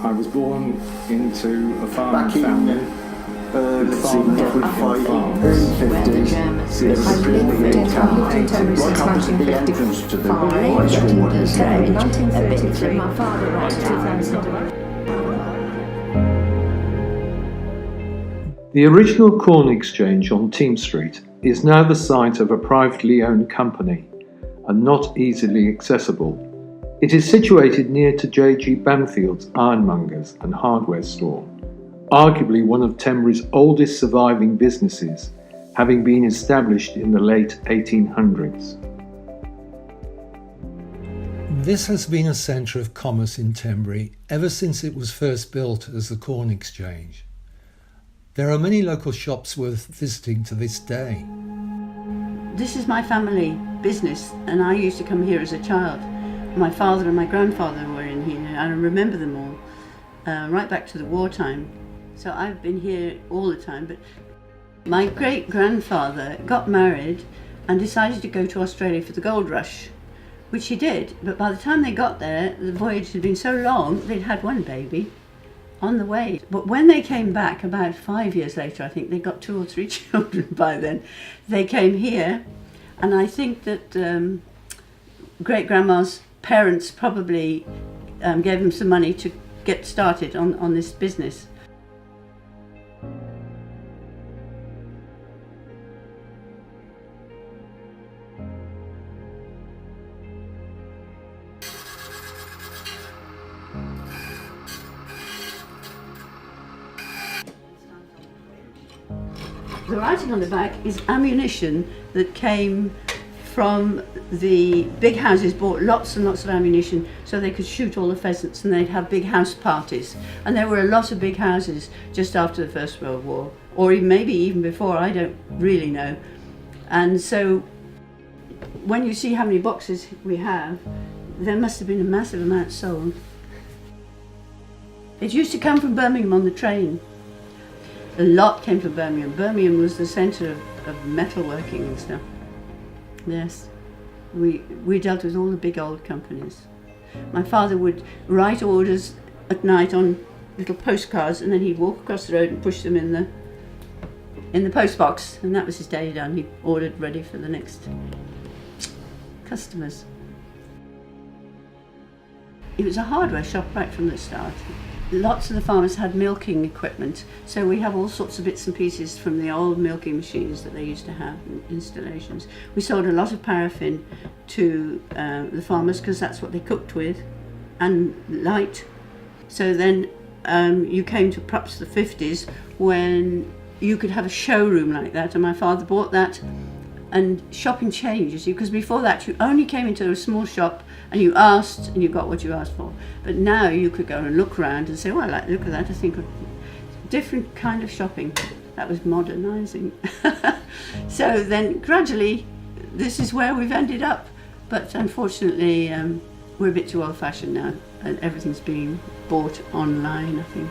I was born into a farming Back in, family. let's see, early 50s, there was a building in town, right opposite the entrance to the high school. My father right 2000. The original Corn Exchange on Team Street is now the site of a privately owned company and not easily accessible. It is situated near to J.G. Banfield's ironmongers and hardware store, arguably one of Tenbury's oldest surviving businesses, having been established in the late 1800s. This has been a centre of commerce in Tenbury ever since it was first built as the Corn Exchange. There are many local shops worth visiting to this day. This is my family business, and I used to come here as a child. My father and my grandfather were in here, and I remember them all, right back to the wartime. So I've been here all the time, but my great-grandfather got married and decided to go to Australia for the gold rush, which he did, but by the time they got there, the voyage had been so long, they'd had one baby on the way. But when they came back, about 5 years later, I think they got 2 or 3 children by then, they came here, and I think that great-grandma's parents probably gave them some money to get started on this business. The writing on the back is ammunition that came from the big houses, bought lots and lots of ammunition so they could shoot all the pheasants, and they'd have big house parties. And there were a lot of big houses just after the First World War, or maybe even before, I don't really know. And so when you see how many boxes we have, there must have been a massive amount sold. It used to come from Birmingham on the train. A lot came from Birmingham. Birmingham was the centre of metalworking and stuff. Yes, we dealt with all the big old companies. My father would write orders at night on little postcards, and then he'd walk across the road and push them in the post box, and that was his day done. He ordered ready for the next customers. It was a hardware shop right from the start. Lots of the farmers had milking equipment, so we have all sorts of bits and pieces from the old milking machines that they used to have in installations. We sold a lot of paraffin to the farmers because that's what they cooked with, and light. So then you came to perhaps the 50s when you could have a showroom like that, and my father bought that. And shopping changes you, because before that you only came into a small shop and you asked and you got what you asked for. But now you could go and look around and say, well, look at that, I think of different kind of shopping. That was modernising. So then gradually this is where we've ended up. But unfortunately we're a bit too old-fashioned now, and everything's being bought online, I think.